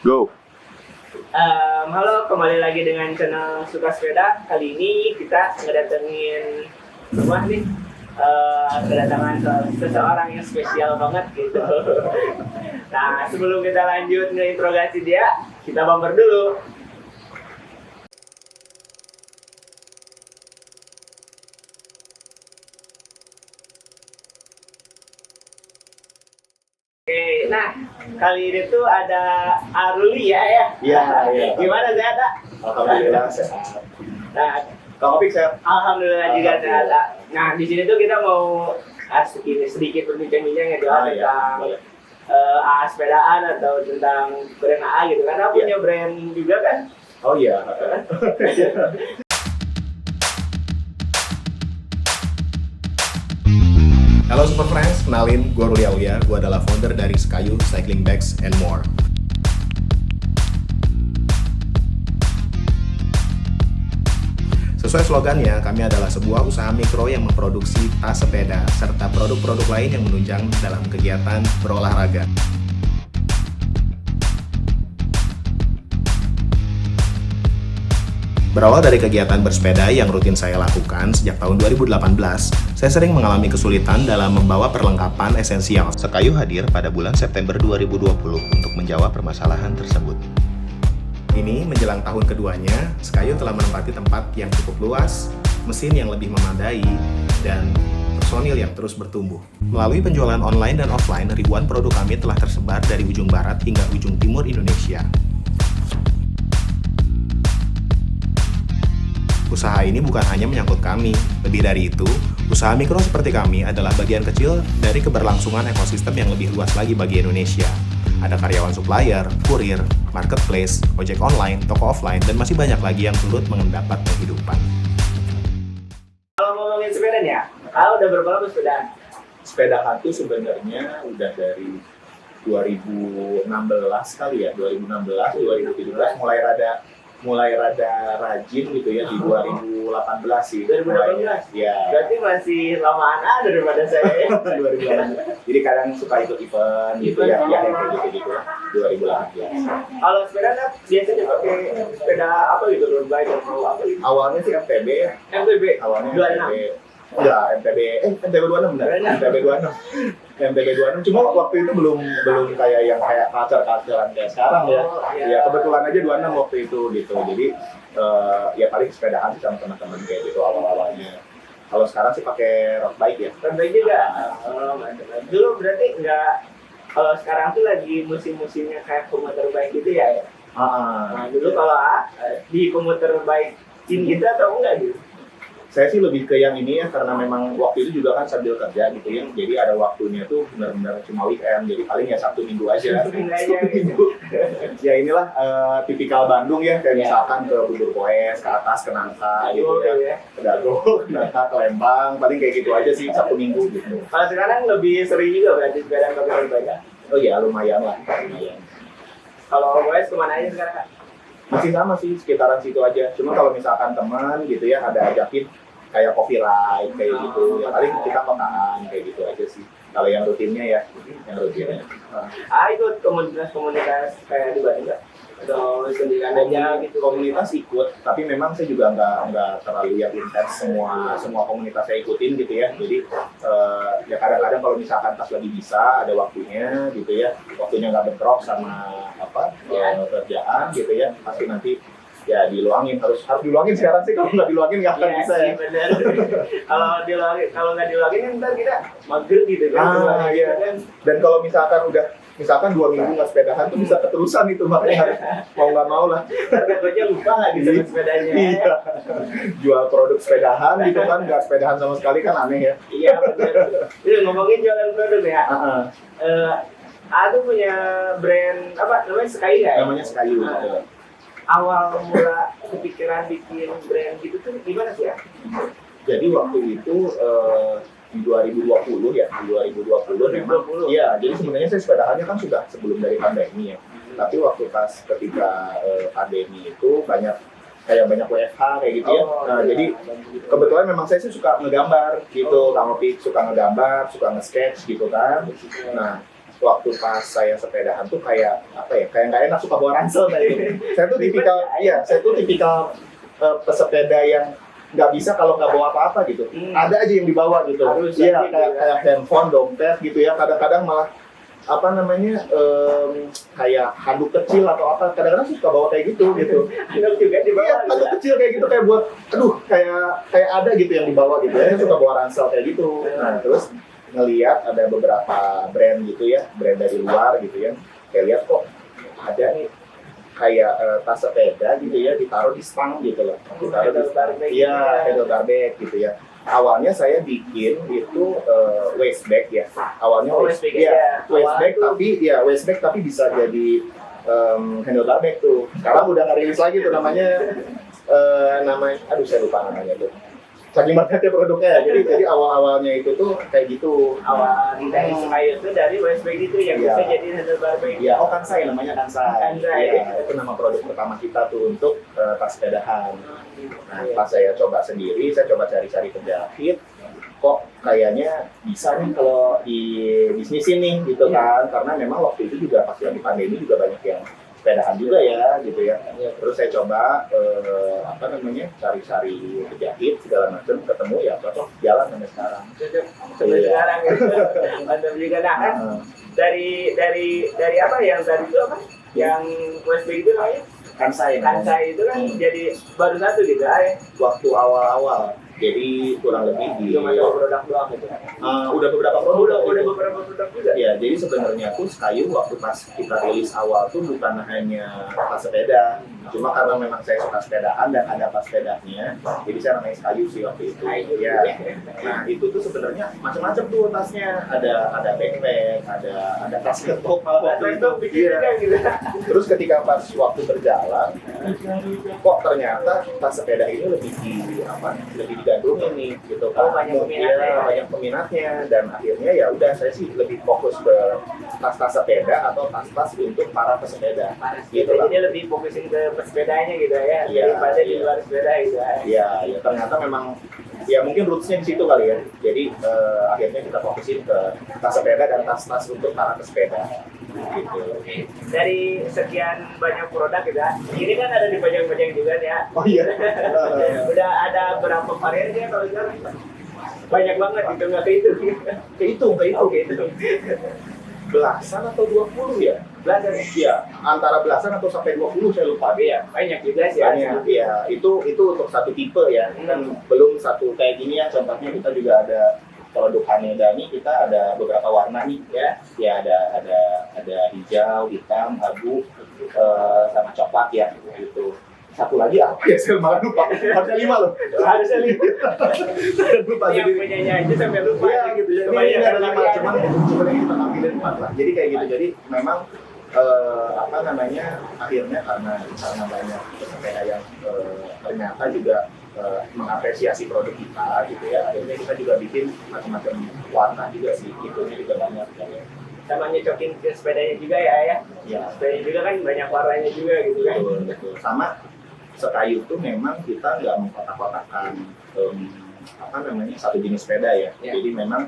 Go. Halo, kembali lagi dengan channel Suka Sepeda. Kali ini kita ngedatengin rumah nih, kedatangan seseorang yang spesial banget gitu. Nah, sebelum kita lanjut ngeinterogasi dia, kita bumper dulu. Oke, nah kali ini tuh ada Aruli ya. Iya. Gimana sehat, Kak? Alhamdulillah sehat. Nah, Kang Opik sehat? alhamdulillah juga sehat, Kak. Nah, di sini tuh kita mau sedikit berbincang-bincang ya tentang Boleh. sepedaan atau tentang brand AA gitu. Karena punya brand juga kan. Oh iya. Halo Super Friends, kenalin gue Ruli Aulia. Gue adalah founder dari Skayu Cycling Bags and More. Sesuai slogannya, kami adalah sebuah usaha mikro yang memproduksi tas sepeda serta produk-produk lain yang menunjang dalam kegiatan berolahraga. Berawal dari kegiatan bersepeda yang rutin saya lakukan sejak tahun 2018, saya sering mengalami kesulitan dalam membawa perlengkapan esensial. Skayu hadir pada bulan September 2020 untuk menjawab permasalahan tersebut. Ini menjelang tahun keduanya, Skayu telah menempati tempat yang cukup luas, mesin yang lebih memadai, dan personil yang terus bertumbuh. Melalui penjualan online dan offline, ribuan produk kami telah tersebar dari ujung barat hingga ujung timur Indonesia. Usaha ini bukan hanya menyangkut kami, lebih dari itu, usaha mikro seperti kami adalah bagian kecil dari keberlangsungan ekosistem yang lebih luas lagi bagi Indonesia. Ada karyawan supplier, kurir, marketplace, ojek online, toko offline, dan masih banyak lagi yang turut mendapat penghidupan. Kalau ngomongin sepeda nih ya, udah berapa lama sepedaan? Sepedahan itu sebenarnya udah dari 2016 kali ya, 2016, 2017 mulai rada rajin gitu ya di 2018 sih. 2018? Ya. Berarti masih lamaan daripada saya. 2018. Jadi kadang suka ikut event gitu ya, yang kayak gitu 2018. Kalau sepeda kan biasanya pakai sepeda apa gitu, road bike atau apa gitu? Awalnya sih MTB ya. MTB? Awalnya 26? MTB. Enggak, MTB 26 benar. MTB 26. Cuma waktu itu belum kayak culture-culturean kayak sekarang ya. Oh, iya. Ya kebetulan aja 26 waktu itu gitu. Jadi ya paling sepedahan sih sama teman-teman kayak gitu awal-awalnya. Kalau sekarang sih pakai road bike ya. Road bike juga? Oh, mantap. Dulu berarti nggak, kalau sekarang tuh lagi musim-musimnya kayak komuter bike gitu ya? Nah dulu kalau di komuter bike gitu atau enggak gitu? Saya sih lebih ke yang ini ya, karena memang waktu itu juga kan sambil kerja gitu ya, jadi ada waktunya tuh benar-benar cuma weekend, jadi paling ya Sabtu Minggu aja. Sabtu Minggu. Ya inilah tipikal Bandung ya, kayak misalkan ke Bubur Poes, ke atas, ke Nangka gitu ya, ke Dago, ke Nangka, ke Lembang, paling kayak gitu aja sih Sabtu Minggu gitu. Kalau sekarang lebih sering juga berarti sepeda pakai road bike ya? Oh iya, lumayan lah, lumayan. Kalau Poes kemana aja sekarang, Kak? Masih sama sih, sekitaran situ aja. Cuma kalau misalkan teman gitu ya, ada ajakin kayak coffee ride kayak gitu, ya paling kita kotaan kayak gitu aja sih. Kalau yang rutinnya ya, yang rutinnya. Ikut komunitas kayak di Bandung nggak? Atau sendirian aja gitu? Komunitas ikut, tapi memang saya juga nggak terlalu yang intens semua komunitas saya ikutin gitu ya. Jadi ya kadang-kadang kalau misalkan pas lagi bisa ada waktunya gitu ya, waktunya nggak bentrok sama kerjaan gitu ya, pasti nanti ya diluangin, harus diluangin sekarang sih, kalau nggak diluangin nggak akan bisa ya. Bener. kalau nggak diluangin kan ntar kita mager gitu kan. Iya. Kan. Dan kalau misalkan 2 minggu nggak sepedahan tuh bisa keterusan itu, makanya mau nggak mau lah. Takutnya lupa nggak gitu sepedanya. Iya. Jual produk sepedahan gitu kan, nggak sepedahan sama sekali kan aneh ya. Iya benar. Itu ngomongin jualan produk ya. Aku punya brand apa namanya, Skayu ya? Namanya Skayu. Awal mula kepikiran bikin brand gitu tuh gimana sih ya? Jadi waktu itu di 2020 ya, di 2020 memang. Iya, jadi sebenarnya saya sepedahannya kan sudah sebelum dari pandemi ya. Tapi waktu ketika pandemi itu banyak WFH kayak gitu ya. Nah, jadi kebetulan memang saya sih suka ngegambar gitu, Kang Opik suka ngegambar, suka nge-sketch gitu kan. Nah, waktu pas saya sepedahan tuh kayak apa ya, kayak nggak enak, suka bawa ransel kayak gitu. Saya tuh tipikal pesepeda yang nggak bisa kalau nggak bawa apa-apa gitu. Ada aja yang dibawa gitu. Iya, kayak handphone, dompet gitu ya. Kadang-kadang malah apa namanya kayak handuk kecil atau apa. Kadang-kadang suka bawa kayak gitu. Handuk juga dibawa. Iya, handuk kecil kayak gitu, kayak buat, kayak ada gitu yang dibawa gitu. Saya suka bawa ransel kayak gitu. Nah, terus ngelihat ada beberapa brand gitu ya, brand dari luar gitu ya. Kayak lihat kok ada nih kayak tas sepeda gitu ya, ditaruh di stang gitu loh. Ditaruh di stang. Iya, handlebar gitu ya. Awalnya saya bikin itu waist bag ya. Awalnya waist bag tapi bisa jadi handlebar bag tuh. Sekarang udah nggak rilis lagi tuh namanya aduh saya lupa namanya tuh. Saking banyaknya produknya, jadi awal-awalnya itu tuh kayak gitu. Awal dari Sky itu dari waist bag itu yang bisa jadi handlebar bag. Iya, Kansai namanya Kansai. Iya, itu nama produk pertama kita tuh untuk tas sepedahan. Nah, pas saya coba sendiri, saya coba cari-cari penjahit, kok kayaknya bisa nih kalau di bisnisin nih gitu kan, karena memang waktu itu juga pas lagi pandemi juga banyak yang sepedahan juga ya gitu ya. Terus saya coba cari-cari penjahit segala macam, ketemu ya cocok, jalan sampai sekarang. Sampai sekarang ya. Mantap juga. Nah kan dari apa yang tadi itu apa? Yang waist bag itu namanya? Kansai itu kan jadi baru satu gitu ya. Waktu awal-awal. Jadi kurang lebih di produk doang gitu. Udah beberapa produk. Udah beberapa produk juga. Ya, jadi sebenarnya tuh Sky waktu pas kita rilis awal tuh bukan hanya tas sepeda, cuma karena memang saya suka sepedaan dan ada tas sepedanya, jadi saya namanya Sky sih waktu itu. Ya. Nah, itu tuh sebenarnya macam-macam tuh tasnya. Ada backpack, ada tas ketok waktu itu. Gitu. Terus ketika pas waktu berjalan, kok ternyata tas sepeda ini lebih digandrungin nih gitu kan. Banyak peminatnya dan akhirnya ya udah saya sih lebih fokus ke tas-tas sepeda atau tas-tas untuk para pesepeda gitu lah. Jadi lebih fokusin ke pesepedanya gitu ya, daripada di luar sepeda gitu ya. Iya, ternyata memang ya mungkin rootsnya di situ kali ya. Jadi akhirnya kita fokusin ke tas sepeda dan tas-tas untuk para pesepeda gitu. Dari sekian banyak produk gitu ya, ini kan ada di bajang-bajang juga ya. Oh iya. Udah ada berapa variannya kalau sekarang? Banyak banget gitu, nggak kehitung. Belasan atau 20 ya? Belasan ya? Antara belasan atau sampai 20 saya lupa deh ya. Banyak juga sih. Ya, itu untuk satu tipe ya. Kan belum satu kayak gini ya. Contohnya kita juga ada produk Haneda nih, kita ada beberapa warna nih ya. Ya ada hijau, hitam, abu, sama coklat ya gitu. Satu lagi apa ya, saya malah lupa. Harusnya 5 loh. Harusnya 5. Lupa. Yang punyanya aja sampai lupa. Ya, gitu. Ini ada 5, cuman sebenarnya kita tampilin 4 lah. Jadi kayak gitu. Jadi memang akhirnya karena banyak pesepeda yang ternyata juga mengapresiasi produk kita gitu ya. Akhirnya kita juga bikin macam-macam warna juga sih. Itunya juga banyak ya. Sama nyecokin ke sepedanya juga ya. Sepedanya juga kan banyak warnanya juga gitu kan. Betul. Sama Sky tuh memang kita nggak mengkotak-kotakan satu jenis sepeda ya. Jadi memang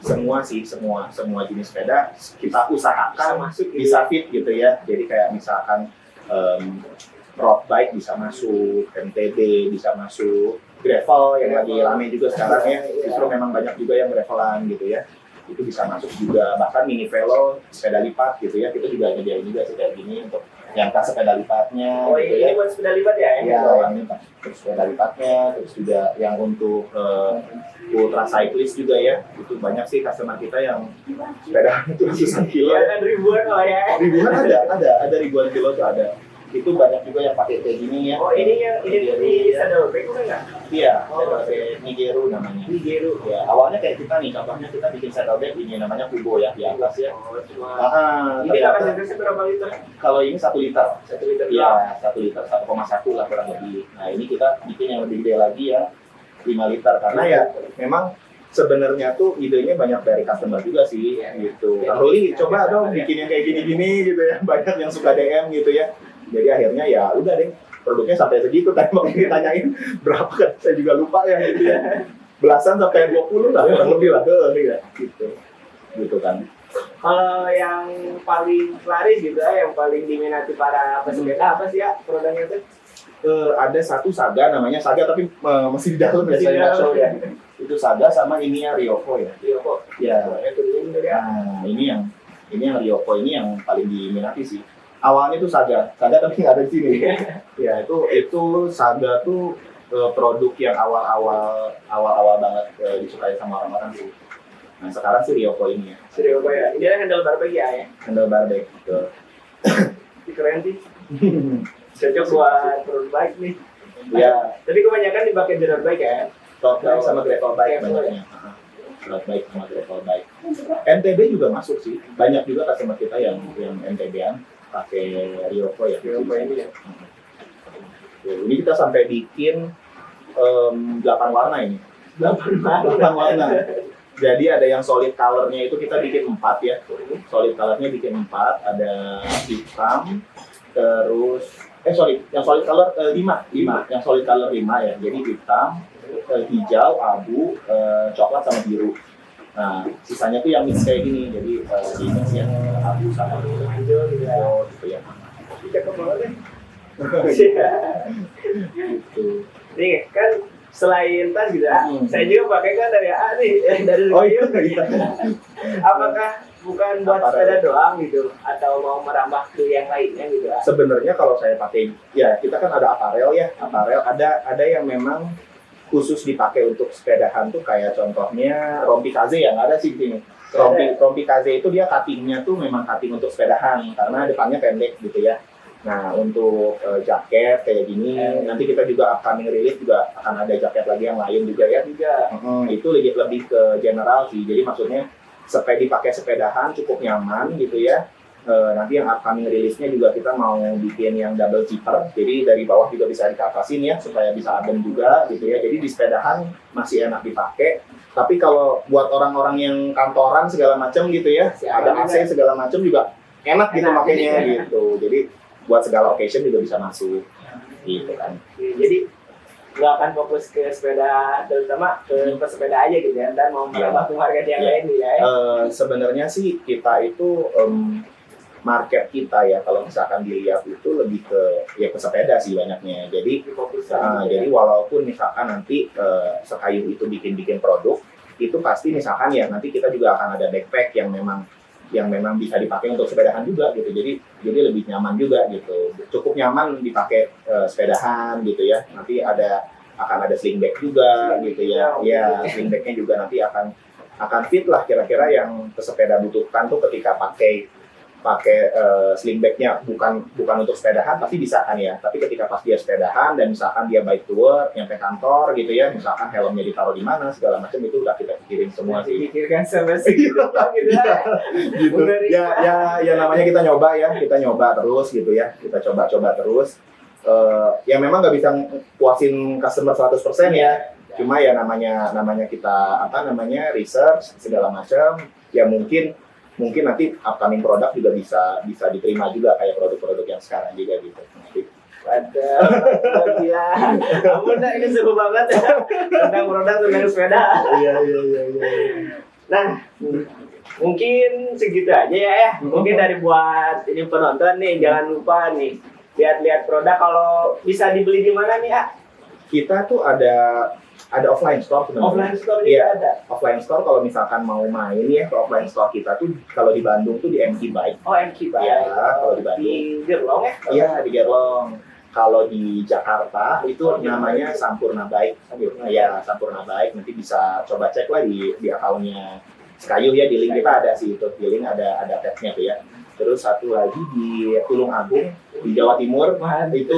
semua jenis sepeda kita usahakan bisa fit gitu ya. Jadi kayak misalkan road bike bisa masuk, MTB bisa masuk, gravel yang lagi rame juga sekarang ya. Justru memang banyak juga yang gravelan gitu ya. Itu bisa masuk juga, bahkan mini velo, sepeda lipat gitu ya, kita juga nyediain juga sih kayak gini untuk yang tas sepeda lipatnya. Oh gitu ini buat sepeda lipat ya? Iya, yang sepeda lipatnya, terus juga yang untuk ultra cyclist juga ya. Itu banyak sih customer kita yang sepeda itu ratusan kilo. Ya kan ribuan ya? Ribuan ada ribuan kilo tuh ada. Itu banyak juga yang pakai kayak gini ya. Oh ini di saddle bag bukan nggak? Iya, saddle bag Nigeru namanya. Nigeru. Ya, awalnya kayak kita nih, contohnya kita bikin saddle bag ini namanya Kubo ya di atas ya. Ini kapasitasnya berapa liter? Kalau ini 1 liter. 1 liter. Iya, 1 liter, 1,1 lah kurang lebih. Nah ini kita bikin yang lebih gede lagi ya, 5 liter karena ya memang sebenarnya tuh idenya banyak dari customer juga sih gitu. Ruli coba dong bikin yang kayak gini-gini gitu ya. Banyak yang suka DM gitu ya. Jadi akhirnya ya udah deh, produknya sampai segitu. Tadi waktu ditanyain berapa kan saya juga lupa ya gitu ya. Belasan sampai 20 lah kurang lebih lah gitu kan. Kalau yang paling laris gitu ya, yang paling diminati para pesepeda apa sih ya produknya itu? Ada satu Saga, namanya Saga tapi masih di dalam ya, Masih saya di nggak dalam. show ya. Itu Saga sama ini ya Ryoko ya. Iya kok. Ya, Itu dulu ya. nah ini yang Ryoko ini yang paling diminati sih. Awalnya tuh Saga tapi nggak ada di sini. Ya itu Saga tuh produk yang awal banget disukai sama orang-orang sih. Nah sekarang sih Ryoko ini ya, Serius apa ya? Ini ada handlebar bagi ya. handlebar bag gitu. Keren sih. Cocok buat road bike nih. Ya, Tapi kebanyakan dipakai di road bike ya. road bike sama gravel bike Gravel. banyaknya. Road bike sama gravel bike. MTB juga masuk sih. Banyak juga customer kita yang MTB-an pakai Ryoko ya. Ryoko ini ya. Ini kita sampai bikin 8 warna ini. 8 8 warna. Jadi ada yang solid color-nya itu kita bikin 4 ya. Solid color-nya bikin 4, ada hitam, terus yang solid color 5, yang solid color 5 ya. Jadi hitam, hijau, abu, coklat sama biru. Nah, sisanya tuh yang mix kayak gini. Jadi di mix yang abu sama hijau gitu ya. Cakep banget ya. Gitu. Nih kan selain tas gitu ya, Hmm. saya juga pakai kan dari A nih, dari Oh Lumayu. iya. Apakah bukan buat Apa sepeda doang gitu, atau mau merambah ke yang lainnya gitu? Sebenarnya kalau saya pakai, ya kita kan ada aparel ya, aparel ada yang memang khusus dipakai untuk sepedahan tuh kayak contohnya rompi kaze yang ada sih di sini. Rompi kaze itu dia cuttingnya tuh memang cutting untuk sepedahan karena depannya pendek gitu ya. Nah untuk jaket kayak gini, nanti kita juga upcoming release juga akan ada jaket lagi yang lain juga ya. Itu lebih ke general sih, jadi maksudnya dipakai sepedahan cukup nyaman gitu ya. Nanti yang upcoming rilisnya juga kita mau bikin yang double zipper, jadi dari bawah juga bisa dikatasin ya supaya bisa adem juga gitu ya. Jadi di sepedahan masih enak dipakai, tapi kalau buat orang-orang yang kantoran segala macam gitu ya, ada AC segala macam juga enak gitu Enak, makainya enak. gitu. Jadi buat segala occasion juga bisa masuk gitu kan. Jadi nggak akan fokus ke sepeda, terutama ke pesepeda aja gitu ya, dan mau merambah ke market yang Iya. lain gitu ya. Sebenarnya sih kita itu market kita ya kalau misalkan dilihat itu lebih ke ya ke sepeda sih banyaknya. Jadi Fokus jadi walaupun misalkan nanti Sekayu itu bikin produk, itu pasti misalkan ya nanti kita juga akan ada backpack yang memang bisa dipakai untuk sepedahan juga gitu. Jadi lebih nyaman juga gitu. Cukup nyaman dipakai sepedahan gitu ya. Nanti akan ada sling bag juga gitu ya. Ya, sling bagnya juga nanti akan fit lah kira-kira yang pesepeda butuhkan tuh ketika pakai sling bagnya bukan untuk sepedahan pasti bisa kan ya, tapi ketika pas dia sepedahan dan misalkan dia bike to work nyampe kantor gitu ya, misalkan helmnya ditaruh di mana segala macam itu udah kita pikirin semua sih. Pikirkan sampai segitu gitu ya. Gitu. Ya namanya kita nyoba terus gitu ya, kita coba terus. Ya memang nggak bisa puasin customer 100% ya, cuma ya namanya kita research segala macam, ya mungkin nanti upcoming produk juga bisa diterima juga kayak produk-produk yang sekarang juga gitu. Ada, gila. Kamu dah ini seru banget ya tentang produk tentang sepeda. Iya. Nah, mungkin segitu aja ya. Mungkin dari buat ini penonton nih, jangan lupa nih lihat-lihat produk. Kalau bisa dibeli di mana nih, ah? Kita tuh ada offline store sebenarnya. Offline store juga Iya. ada. Offline store kalau misalkan mau main ya ke offline store kita tuh kalau di Bandung tuh di MK Bike. Oh, MK Bike. Iya, kalau di Bandung. Di Gerlong ya? Iya, di Gerlong. Kalau di Jakarta itu namanya Sampurna Bike. Ya, Sampurna Bike. Nanti bisa coba cek lah di akunnya Sekayu ya, di link kita ada sih itu. Di link ada tab-nya tuh ya. Terus satu lagi di Tulung Agung di Jawa Timur itu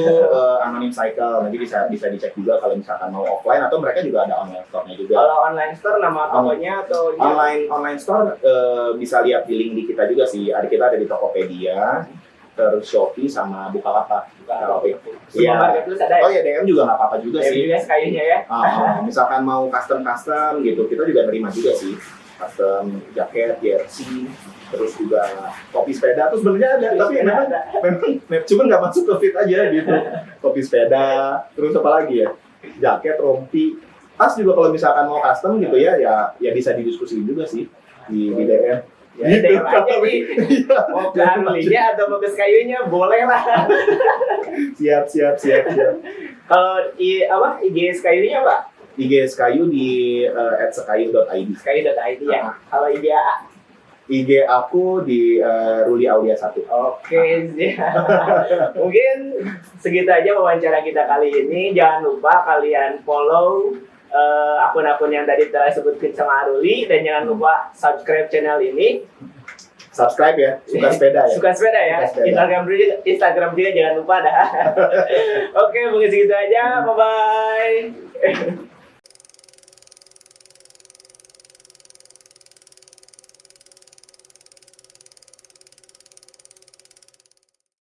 Anonim Cycle. Nanti bisa dicek juga kalau misalkan mau offline atau mereka juga ada online store-nya juga. Kalau online store nama tokonya atau Online store bisa lihat di link di kita juga sih. Kita ada di Tokopedia, terus Shopee sama Bukalapak. Semua marketplace ada ya? Oh ya, DM juga nggak apa-apa juga sih. juga kayaknya ya. Misalkan mau custom gitu, kita juga terima juga sih. Custom jaket, jersey, terus juga topi sepeda tuh sebenarnya ada, tapi memang cuma nggak masuk ke fit aja gitu. Topi sepeda, terus apa lagi ya? Jaket, rompi, tas juga kalau misalkan mau custom gitu ya bisa didiskusiin juga sih di DM. Ya, Gitu, dengar aja kalau- nih. Iya. Mau ke Harulinya atau mau ke Sekayunya boleh lah. Siap. Kalau IG Sekayunya Pak? IG Sekayu di @sekayu.id. Sekayu.id ya. Kalau IG AA? IG aku di Ruli Aulia 1. Oke, siap. Mungkin segitu aja wawancara kita kali ini. Jangan lupa kalian follow akun-akun yang tadi telah sebutkan sama Aruli, dan jangan lupa subscribe channel ini. Subscribe ya, suka sepeda ya. Suka sepeda ya. Suka sepeda. Instagram juga jangan lupa dah. Oke, mungkin segitu aja. Bye bye.